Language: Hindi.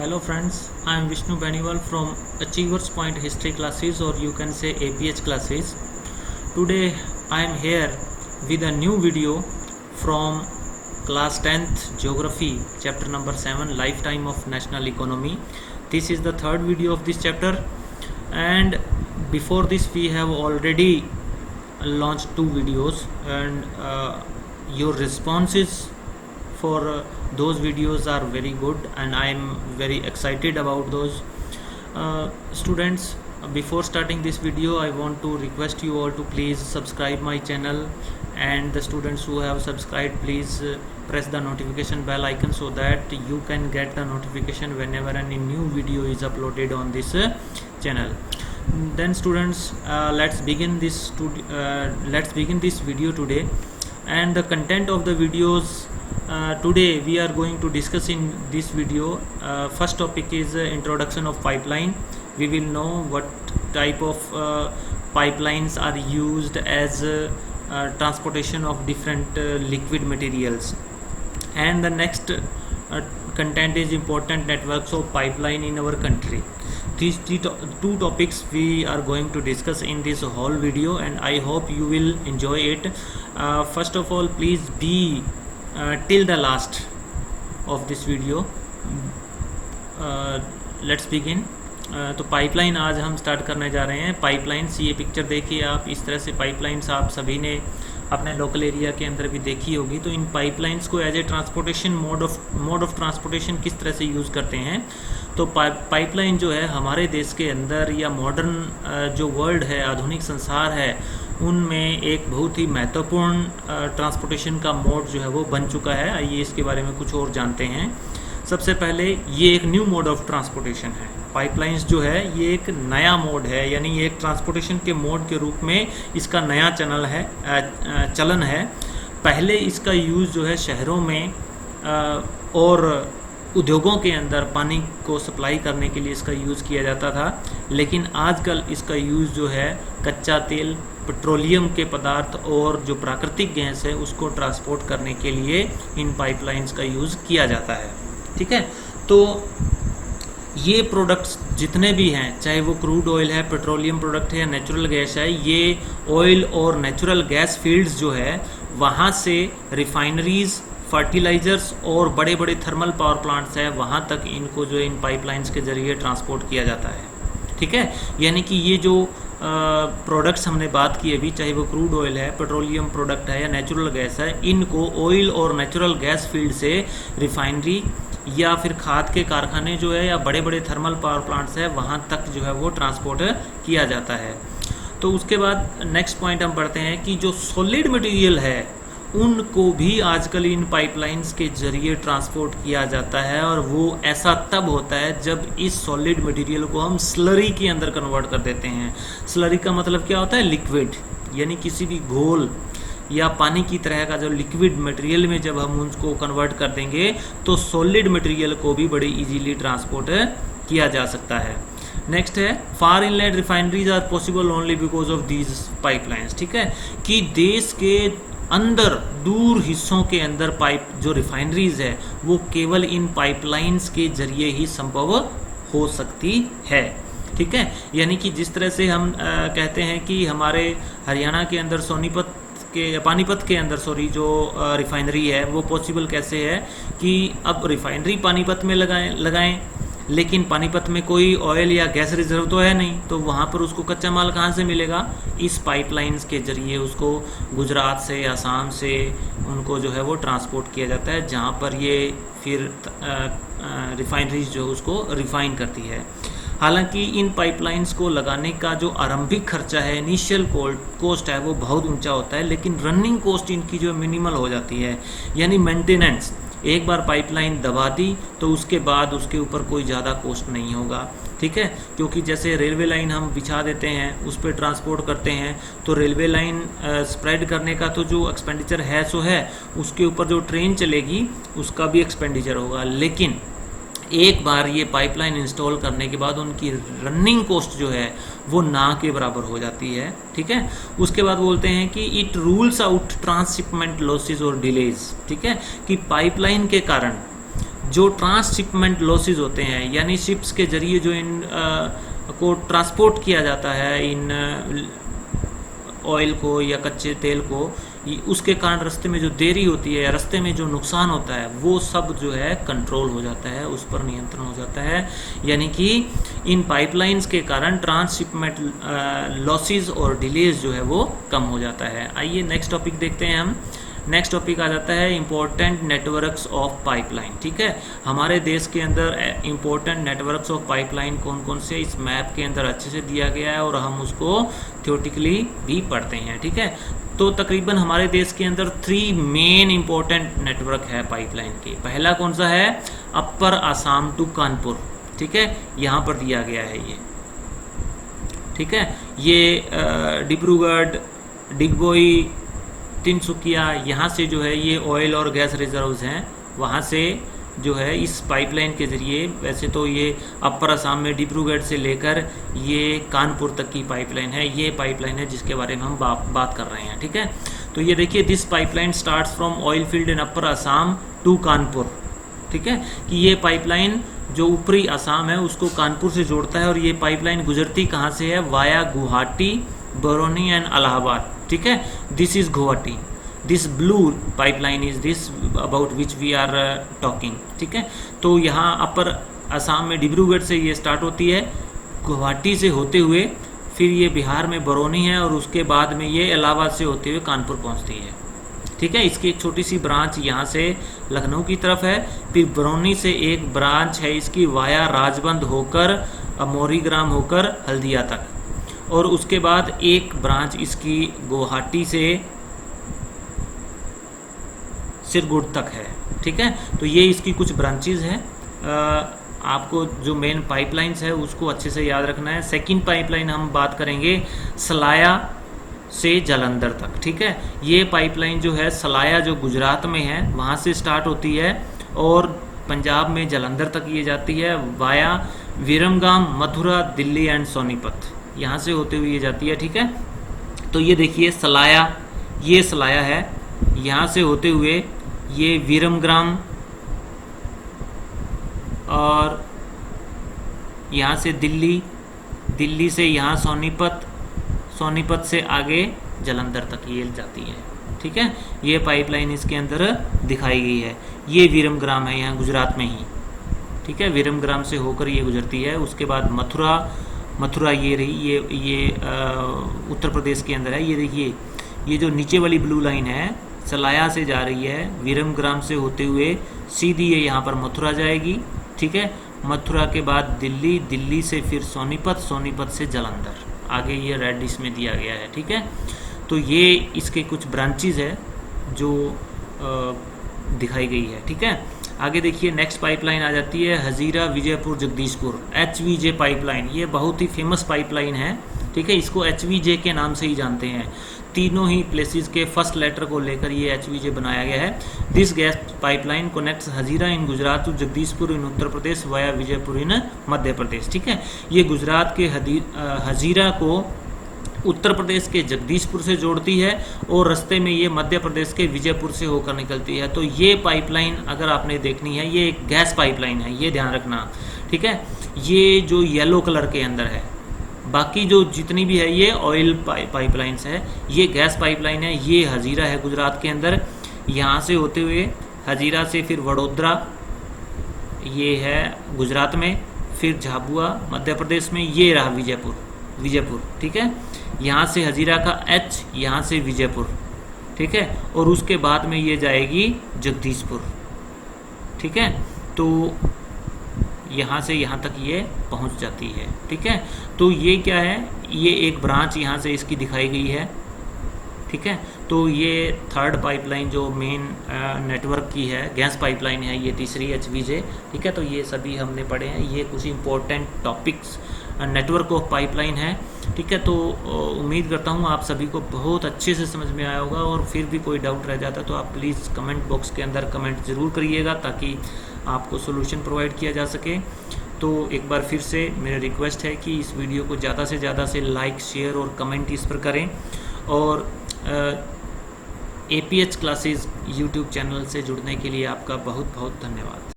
Hello friends, I am Vishnu Beniwal from Achievers Point History classes, or you can say APH classes. Today I am here with a new video from class 10th Geography, chapter number 7, Lifetime of National Economy. This is the third video of this chapter, and before this we have already launched two videos, and your responses for those videos are very good, and I am very excited about those. Students, before starting this video I want to request you all to please subscribe my channel, and the students who have subscribed, please press the notification bell icon so that you can get the notification whenever any new video is uploaded on this channel. Then students, let's begin this video today, and the content of the videos today we are going to discuss in this video. First topic is introduction of pipeline. We will know what type of pipelines are used as transportation of different liquid materials, and the next content is important networks of pipeline in our country. These two topics we are going to discuss in this whole video, and I hope you will enjoy it. First of all, please be till the last of this video. Let's begin. तो पाइपलाइन आज हम स्टार्ट करने जा रहे हैं. पाइपलाइंस, ये पिक्चर देखिए आप, इस तरह से पाइपलाइंस आप सभी ने अपने लोकल एरिया के अंदर भी देखी होगी. तो इन पाइपलाइंस को as a transportation mode of transportation किस तरह से यूज़ करते हैं. तो पाइपलाइन जो है हमारे देश के अंदर या मॉडर्न जो वर्ल्ड है, आधुनिक संसार है, उनमें एक बहुत ही महत्वपूर्ण ट्रांसपोर्टेशन का मोड जो है वो बन चुका है. आइए इसके बारे में कुछ और जानते हैं. सबसे पहले ये एक न्यू मोड ऑफ ट्रांसपोर्टेशन है. पाइपलाइंस जो है ये एक नया मोड है, यानी ये एक ट्रांसपोर्टेशन के मोड के रूप में इसका नया चलन है. पहले इसका यूज़ जो है शहरों में और उद्योगों के अंदर पानी को सप्लाई करने के लिए इसका यूज़ किया जाता था, लेकिन आजकल इसका यूज़ जो है कच्चा तेल, पेट्रोलियम के पदार्थ और जो प्राकृतिक गैस है उसको ट्रांसपोर्ट करने के लिए इन पाइपलाइंस का यूज़ किया जाता है. ठीक है. तो ये प्रोडक्ट्स जितने भी हैं, चाहे वो क्रूड ऑयल है, पेट्रोलियम प्रोडक्ट है या नेचुरल गैस है, ये ऑयल और नेचुरल गैस फील्ड्स जो है वहाँ से रिफाइनरीज, फर्टिलाइजर्स और बड़े बड़े थर्मल पावर प्लांट्स है, वहाँ तक इनको जो इन पाइपलाइंस के ज़रिए ट्रांसपोर्ट किया जाता है. ठीक है. यानी कि ये जो प्रोडक्ट्स हमने बात की अभी, चाहे वो क्रूड ऑयल है, पेट्रोलियम प्रोडक्ट है या नेचुरल गैस है, इनको ऑयल और नेचुरल गैस फील्ड से रिफाइनरी या फिर खाद के कारखाने जो है या बड़े बड़े थर्मल पावर प्लांट्स है, वहाँ तक जो है वो ट्रांसपोर्ट किया जाता है. तो उसके बाद नेक्स्ट पॉइंट हम पढ़ते हैं कि जो सॉलिड मटेरियल है उनको भी आजकल इन पाइपलाइंस के जरिए ट्रांसपोर्ट किया जाता है, और वो ऐसा तब होता है जब इस सॉलिड मटेरियल को हम स्लरी के अंदर कन्वर्ट कर देते हैं. स्लरी का मतलब क्या होता है? लिक्विड, यानी किसी भी घोल या पानी की तरह का जो लिक्विड मटेरियल में जब हम उसको कन्वर्ट कर देंगे तो सॉलिड मटेरियल को भी बड़ी इजीली ट्रांसपोर्ट किया जा सकता है. नेक्स्ट है far inland refineries are possible only because of these pipelines. ठीक है. कि देश के अंदर दूर हिस्सों के अंदर पाइप जो रिफाइनरीज है वो केवल इन पाइपलाइंस के जरिए ही संभव हो सकती है. ठीक है. यानी कि जिस तरह से हम कहते हैं कि हमारे हरियाणा के अंदर पानीपत के अंदर जो रिफाइनरी है वो पॉसिबल कैसे है कि अब रिफाइनरी पानीपत में लगाएं, लेकिन पानीपत में कोई ऑयल या गैस रिजर्व तो है नहीं, तो वहाँ पर उसको कच्चा माल कहाँ से मिलेगा? इस पाइपलाइंस के जरिए उसको गुजरात से, आसाम से उनको जो है वो ट्रांसपोर्ट किया जाता है, जहाँ पर ये फिर रिफाइनरीज जो उसको रिफाइन करती है. हालांकि इन पाइपलाइंस को लगाने का जो आरंभिक खर्चा है, इनिशियल कॉस्ट है, वो बहुत ऊंचा होता है, लेकिन रनिंग कॉस्ट इनकी जो मिनिमल हो जाती है. यानी मेंटेनेंस, एक बार पाइपलाइन दबा दी तो उसके बाद उसके ऊपर कोई ज़्यादा कॉस्ट नहीं होगा. ठीक है. क्योंकि जैसे रेलवे लाइन हम बिछा देते हैं, उस पर ट्रांसपोर्ट करते हैं, तो रेलवे लाइन स्प्रेड करने का तो जो एक्सपेंडिचर है सो है, उसके ऊपर जो ट्रेन चलेगी उसका भी एक्सपेंडिचर होगा, लेकिन एक बार ये पाइपलाइन इंस्टॉल करने के बाद उनकी रनिंग कॉस्ट जो है वो ना के बराबर हो जाती है. ठीक है. उसके बाद बोलते हैं कि it rules out transshipment losses और डिलेज. ठीक है. कि पाइपलाइन के कारण जो ट्रांसशिपमेंट लॉसेज होते हैं, यानी शिप्स के जरिए जो इन को ट्रांसपोर्ट किया जाता है इन ऑयल को या कच्चे तेल को, उसके कारण रास्ते में जो देरी होती है या रास्ते में जो नुकसान होता है वो सब जो है कंट्रोल हो जाता है, उस पर नियंत्रण हो जाता है। यानी कि इन पाइपलाइंस के कारण ट्रांसशिपमेंट लॉसेस और डिलेज जो है वो कम हो जाता है। आइए नेक्स्ट टॉपिक देखते हैं हम। नेक्स्ट टॉपिक आ जाता है इम्पोर्टेंट नेटवर्क्स ऑफ पाइपलाइन। ठीक है, हमारे देश के अंदर इम्पोर्टेंट नेटवर्क्स ऑफ पाइपलाइन कौन कौन से इस मैप के अंदर अच्छे से दिया गया है और हम उसको थ्योरेटिकली भी पढ़ते हैं। ठीक है, तो तकरीबन हमारे देश के अंदर 3 मेन इम्पोर्टेंट नेटवर्क है पाइपलाइन के। पहला कौन सा है? अपर आसाम टू कानपुर। ठीक है, यहाँ पर दिया गया है ये। ठीक है, ये डिब्रूगढ़, डिगबोई, तिनसुकिया, यहाँ से जो है ये ऑयल और गैस रिजर्व्स हैं, वहाँ से जो है इस पाइपलाइन के ज़रिए, वैसे तो ये अपर असम में डिब्रूगढ़ से लेकर ये कानपुर तक की पाइपलाइन है, ये पाइपलाइन है जिसके बारे में हम बात कर रहे हैं। ठीक है, तो ये देखिए, this pipeline starts from oil field in upper Assam to Kanpur. ठीक है, कि ये पाइपलाइन जो ऊपरी असम है उसको कानपुर से जोड़ता है, और ये पाइपलाइन गुजरती कहाँ से है? Via Guwahati, Barauni and Allahabad. ठीक है, this is Guwahati. This blue pipeline is this about which we are talking. ठीक है, तो यहाँ अपर असम में डिब्रूगढ़ से ये स्टार्ट होती है, गुवाहाटी से होते हुए फिर ये बिहार में बरौनी है, और उसके बाद में ये इलाहाबाद से होते हुए कानपुर पहुँचती है। ठीक है, इसकी एक छोटी सी ब्रांच यहाँ से लखनऊ की तरफ है, फिर बरौनी से एक ब्रांच है इसकी वाया राजबंद होकर मोरीग्राम होकर हल्दिया तक, और उसके बाद एक ब्रांच इसकी गुवाहाटी से सिरगुड़ तक है। ठीक है, तो ये इसकी कुछ ब्रांचेज हैं। आपको जो मेन पाइपलाइंस है उसको अच्छे से याद रखना है। सेकंड पाइपलाइन हम बात करेंगे सलाया से जालंधर तक। ठीक है, ये पाइपलाइन जो है सलाया जो गुजरात में है वहाँ से स्टार्ट होती है और पंजाब में जालंधर तक ये जाती है, वाया विरमगाम, मथुरा, दिल्ली एंड सोनीपत, यहाँ से होते हुए ये जाती है। ठीक है, तो ये देखिए सलाया, ये सलाया है, यहाँ से होते हुए ये विरमगाम और यहाँ से दिल्ली, दिल्ली से यहाँ सोनीपत, सोनीपत से आगे जालंधर तक ये जाती है। ठीक है, ये पाइपलाइन इसके अंदर दिखाई गई है। ये विरमगाम है यहाँ गुजरात में ही। ठीक है, विरमगाम से होकर ये गुजरती है। उसके बाद मथुरा, मथुरा ये रही, ये उत्तर प्रदेश के अंदर है। ये देखिए, ये जो नीचे वाली ब्लू लाइन है सलाया से जा रही है, विरमगाम से होते हुए सीधी ये यहाँ पर मथुरा जाएगी। ठीक है, मथुरा के बाद दिल्ली, दिल्ली से फिर सोनीपत, सोनीपत से जालंधर, आगे ये रेड इसमें दिया गया है। ठीक है, तो ये इसके कुछ ब्रांचेज है जो दिखाई गई है। ठीक है, आगे देखिए नेक्स्ट पाइपलाइन आ जाती है हजीरा विजयपुर जगदीशपुर, HVJ पाइपलाइन। ये बहुत ही फेमस पाइपलाइन है। ठीक है, इसको HVJ के नाम से ही जानते हैं। तीनों ही प्लेसेस के फर्स्ट लेटर को लेकर ये HVJ बनाया गया है। This gas pipeline connects Hazira in Gujarat to Jagdishpur in Uttar Pradesh via Vijaypur in Madhya Pradesh. ठीक है, ये गुजरात के हजीरा को उत्तर प्रदेश के जगदीशपुर से जोड़ती है और रास्ते में ये मध्य प्रदेश के विजयपुर से होकर निकलती है। तो ये पाइपलाइन अगर आपने देखनी है, ये एक गैस पाइपलाइन है, ये ध्यान रखना। ठीक है, ये जो येलो कलर के अंदर है, बाकी जो जितनी भी है ये ऑयल पाइपलाइंस है, ये गैस पाइपलाइन है। ये हजीरा है गुजरात के अंदर, यहाँ से होते हुए हजीरा से फिर वडोदरा, ये है गुजरात में, फिर झाबुआ मध्य प्रदेश में, ये रहा विजयपुर, विजयपुर। ठीक है, यहाँ से हजीरा का H, यहाँ से विजयपुर। ठीक है, और उसके बाद में ये जाएगी जगदीशपुर। ठीक है, तो यहाँ से यहाँ तक ये पहुँच जाती है। ठीक है, तो ये क्या है, ये एक ब्रांच यहाँ से इसकी दिखाई गई है। ठीक है, तो ये थर्ड पाइपलाइन जो मेन नेटवर्क की है, गैस पाइपलाइन है, ये तीसरी HVJ। ठीक है, तो ये सभी हमने पढ़े हैं। ये कुछ important topics network of pipeline है। ठीक है, तो उम्मीद करता हूँ आप सभी को बहुत अच्छे से समझ में आया होगा, और फिर भी कोई डाउट रह जाता तो आप प्लीज़ कमेंट बॉक्स के अंदर कमेंट ज़रूर करिएगा ताकि आपको सोल्यूशन प्रोवाइड किया जा सके। तो एक बार फिर से मेरा रिक्वेस्ट है कि इस वीडियो को ज़्यादा से लाइक, शेयर और कमेंट इस पर करें, और APH क्लासेस यूट्यूब चैनल से जुड़ने के लिए आपका बहुत बहुत धन्यवाद।